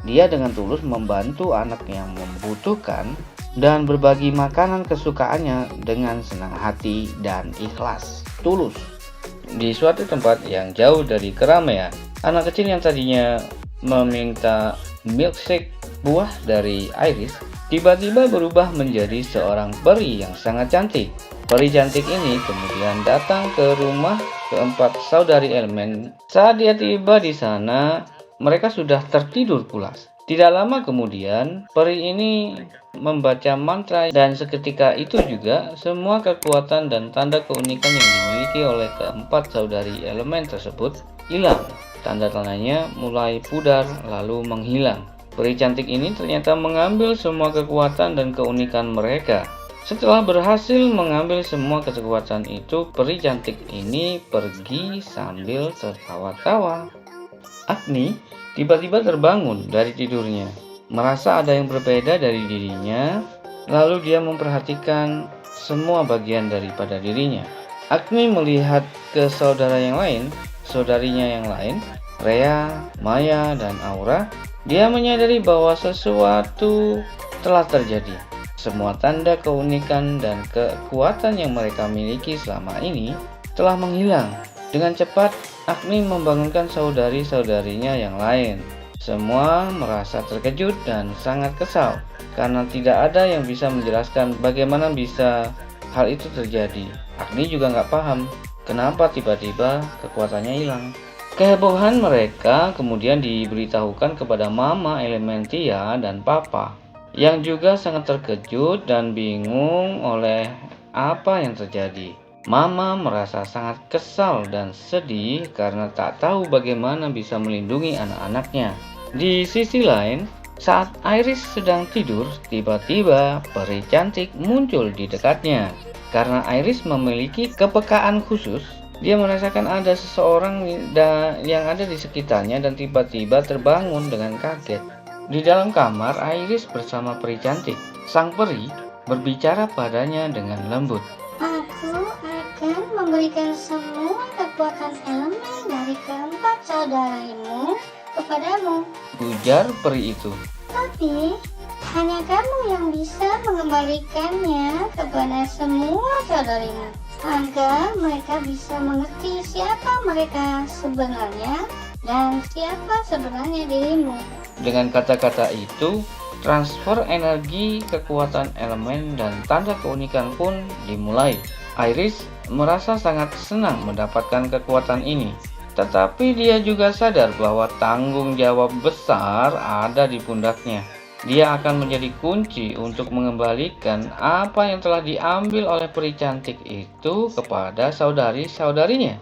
Dia dengan tulus membantu anak yang membutuhkan dan berbagi makanan kesukaannya dengan senang hati dan ikhlas, tulus. Di suatu tempat yang jauh dari keramaian, anak kecil yang tadinya meminta milkshake buah dari Iris tiba-tiba berubah menjadi seorang peri yang sangat cantik. Peri cantik ini kemudian datang ke rumah keempat saudari elemen. Saat dia tiba di sana, mereka sudah tertidur pulas. Tidak lama kemudian, peri ini membaca mantra dan seketika itu juga semua kekuatan dan tanda keunikan yang dimiliki oleh keempat saudari elemen tersebut hilang. Tanda-tandanya mulai pudar lalu menghilang. Peri cantik ini ternyata mengambil semua kekuatan dan keunikan mereka. Setelah berhasil mengambil semua kekuatan itu, peri cantik ini pergi sambil tertawa-tawa. Agni tiba-tiba terbangun dari tidurnya, merasa ada yang berbeda dari dirinya, lalu dia memperhatikan semua bagian daripada dirinya. Agni melihat ke saudarinya yang lain, Rea, Maya, dan Aura. Dia menyadari bahwa sesuatu telah terjadi. Semua tanda keunikan dan kekuatan yang mereka miliki selama ini telah menghilang. Dengan cepat, Agni membangunkan saudari-saudarinya yang lain. Semua merasa terkejut dan sangat kesal karena tidak ada yang bisa menjelaskan bagaimana bisa hal itu terjadi. Agni juga nggak paham kenapa tiba-tiba kekuatannya hilang. Kehebohan mereka kemudian diberitahukan kepada Mama Elementia dan Papa, yang juga sangat terkejut dan bingung oleh apa yang terjadi. Mama merasa sangat kesal dan sedih karena tak tahu bagaimana bisa melindungi anak-anaknya. Di sisi lain, saat Iris sedang tidur, tiba-tiba peri cantik muncul di dekatnya. Karena Iris memiliki kepekaan khusus, dia merasakan ada seseorang yang ada di sekitarnya dan tiba-tiba terbangun dengan kaget. Di dalam kamar, Iris bersama peri cantik. Sang peri berbicara padanya dengan lembut. Aku akan memberikan semua kekuatan elemen dari keempat saudarimu kepadamu, ujar peri itu. Tapi hanya kamu yang bisa mengembalikannya kepada semua saudarimu, agar mereka bisa mengerti siapa mereka sebenarnya dan siapa sebenarnya dirimu. Dengan kata-kata itu, transfer energi, kekuatan elemen, dan tanda keunikan pun dimulai. Iris merasa sangat senang mendapatkan kekuatan ini, tetapi dia juga sadar bahwa tanggung jawab besar ada di pundaknya. Dia akan menjadi kunci untuk mengembalikan apa yang telah diambil oleh peri cantik itu kepada saudari-saudarinya.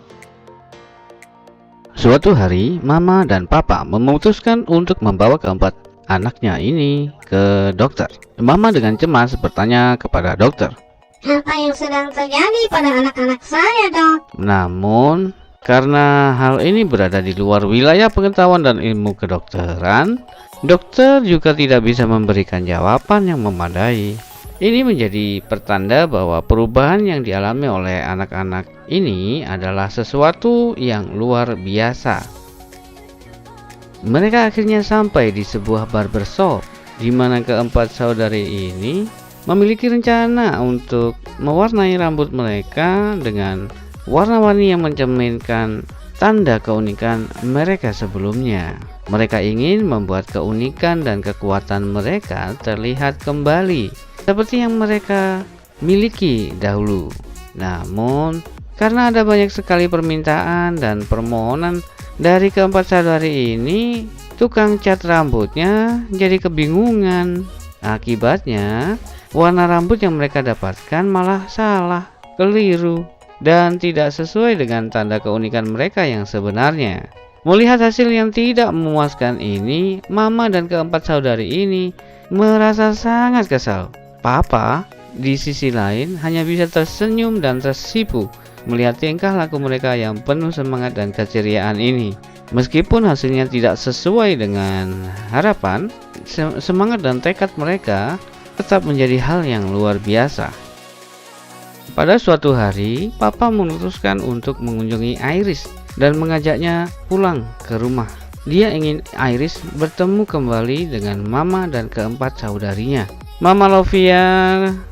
Suatu hari, Mama dan Papa memutuskan untuk membawa keempat anaknya ini ke dokter. Mama dengan cemas bertanya kepada dokter, Apa yang sedang terjadi pada anak-anak saya, Dok? namun karena hal ini berada di luar wilayah pengetahuan dan ilmu kedokteran, dokter juga tidak bisa memberikan jawaban yang memadai. Ini menjadi pertanda bahwa perubahan yang dialami oleh anak-anak ini adalah sesuatu yang luar biasa. Mereka akhirnya sampai di sebuah barbershop, di mana keempat saudari ini memiliki rencana untuk mewarnai rambut mereka dengan warna-warni yang mencerminkan tanda keunikan mereka sebelumnya. Mereka ingin membuat keunikan dan kekuatan mereka terlihat kembali seperti yang mereka miliki dahulu. Namun, karena ada banyak sekali permintaan dan permohonan dari keempat saudari ini, tukang cat rambutnya jadi kebingungan. Akibatnya, warna rambut yang mereka dapatkan malah salah, keliru, dan tidak sesuai dengan tanda keunikan mereka yang sebenarnya. Melihat hasil yang tidak memuaskan ini, Mama dan keempat saudari ini merasa sangat kesal. Papa, di sisi lain, hanya bisa tersenyum dan tersipu melihat tingkah laku mereka yang penuh semangat dan keceriaan ini. Meskipun hasilnya tidak sesuai dengan harapan, semangat dan tekad mereka tetap menjadi hal yang luar biasa. Pada suatu hari, Papa memutuskan untuk mengunjungi Iris dan mengajaknya pulang ke rumah. dia ingin Iris bertemu kembali dengan Mama dan keempat saudarinya. Mama Lovia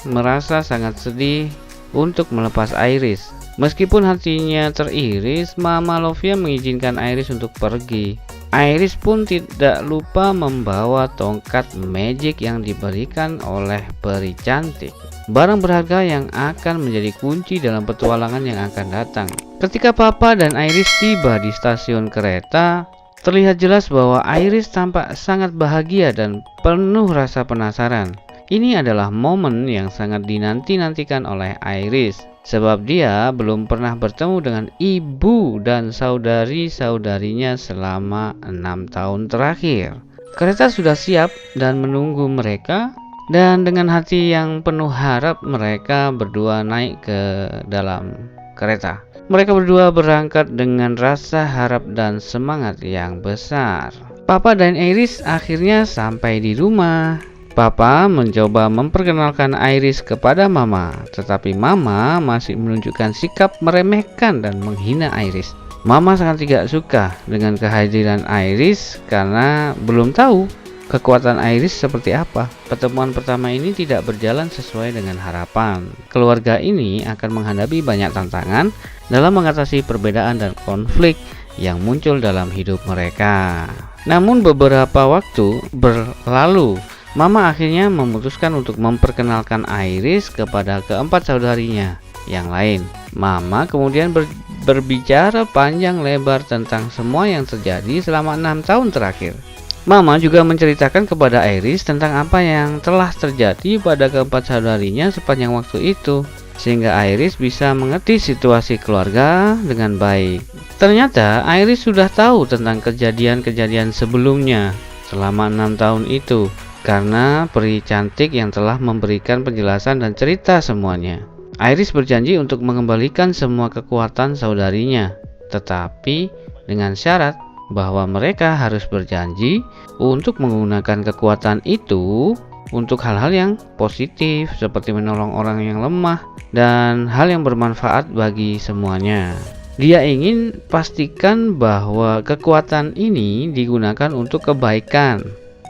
merasa sangat sedih untuk melepas Iris. Meskipun hatinya teriris, Mama Lovia mengizinkan Iris untuk pergi. Iris pun tidak lupa membawa tongkat magic yang diberikan oleh peri cantik. Barang berharga yang akan menjadi kunci dalam petualangan yang akan datang. Ketika Papa dan Iris tiba di stasiun kereta, terlihat jelas bahwa Iris tampak sangat bahagia dan penuh rasa penasaran. Ini adalah momen yang sangat dinanti-nantikan oleh Iris, sebab dia belum pernah bertemu dengan ibu dan saudari-saudarinya selama 6 tahun terakhir. Kereta sudah siap dan menunggu mereka, dan dengan hati yang penuh harap mereka berdua naik ke dalam kereta. Mereka berdua berangkat dengan rasa harap dan semangat yang besar. Papa dan Iris akhirnya sampai di rumah. Papa mencoba memperkenalkan Iris kepada Mama, tetapi Mama masih menunjukkan sikap meremehkan dan menghina Iris. Mama sangat tidak suka dengan kehadiran Iris karena belum tahu kekuatan Iris seperti apa. Pertemuan pertama ini tidak berjalan sesuai dengan harapan. Keluarga ini akan menghadapi banyak tantangan dalam mengatasi perbedaan dan konflik yang muncul dalam hidup mereka. Namun beberapa waktu berlalu, Mama akhirnya memutuskan untuk memperkenalkan Iris kepada keempat saudarinya yang lain. Mama kemudian berbicara panjang lebar tentang semua yang terjadi selama 6 tahun terakhir. Mama juga menceritakan kepada Iris tentang apa yang telah terjadi pada keempat saudarinya sepanjang waktu itu, sehingga Iris bisa mengerti situasi keluarga dengan baik. Ternyata Iris sudah tahu tentang kejadian-kejadian sebelumnya selama 6 tahun itu, karena peri cantik yang telah memberikan penjelasan dan cerita semuanya. Iris berjanji untuk mengembalikan semua kekuatan saudarinya, tetapi dengan syarat bahwa mereka harus berjanji untuk menggunakan kekuatan itu untuk hal-hal yang positif, seperti menolong orang yang lemah dan hal yang bermanfaat bagi semuanya. Dia ingin pastikan bahwa kekuatan ini digunakan untuk kebaikan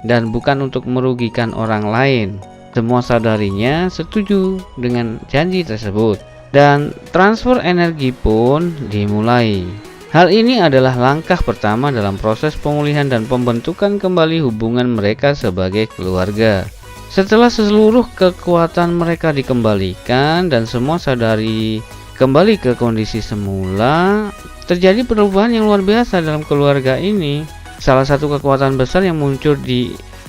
dan bukan untuk merugikan orang lain. Semua saudarinya setuju dengan janji tersebut, dan transfer energi pun dimulai. Hal ini adalah langkah pertama dalam proses pemulihan dan pembentukan kembali hubungan mereka sebagai keluarga. Setelah seluruh kekuatan mereka dikembalikan dan semua saudari kembali ke kondisi semula, terjadi perubahan yang luar biasa dalam keluarga ini. Salah satu kekuatan besar yang muncul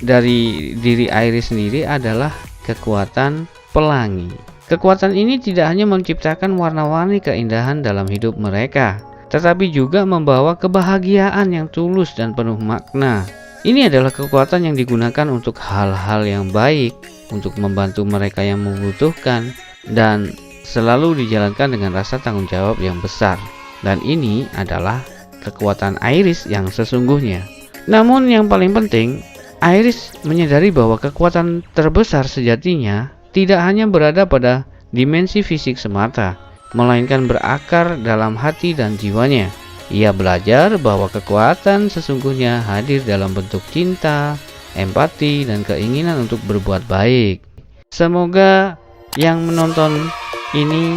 dari diri Iris sendiri adalah kekuatan pelangi. Kekuatan ini tidak hanya menciptakan warna-warni keindahan dalam hidup mereka, tetapi juga membawa kebahagiaan yang tulus dan penuh makna. Ini adalah kekuatan yang digunakan untuk hal-hal yang baik, untuk membantu mereka yang membutuhkan, dan selalu dijalankan dengan rasa tanggung jawab yang besar. Dan ini adalah kekuatan Iris yang sesungguhnya. Namun yang paling penting, Iris menyadari bahwa kekuatan terbesar sejatinya tidak hanya berada pada dimensi fisik semata, melainkan berakar dalam hati dan jiwanya. Ia belajar bahwa kekuatan sesungguhnya hadir dalam bentuk cinta, empati, dan keinginan untuk berbuat baik. Semoga yang menonton ini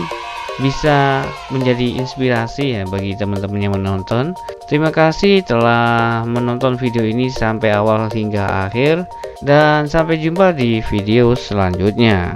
bisa menjadi inspirasi ya bagi teman-teman yang menonton. Terima kasih telah menonton video ini sampai awal hingga akhir, dan sampai jumpa di video selanjutnya.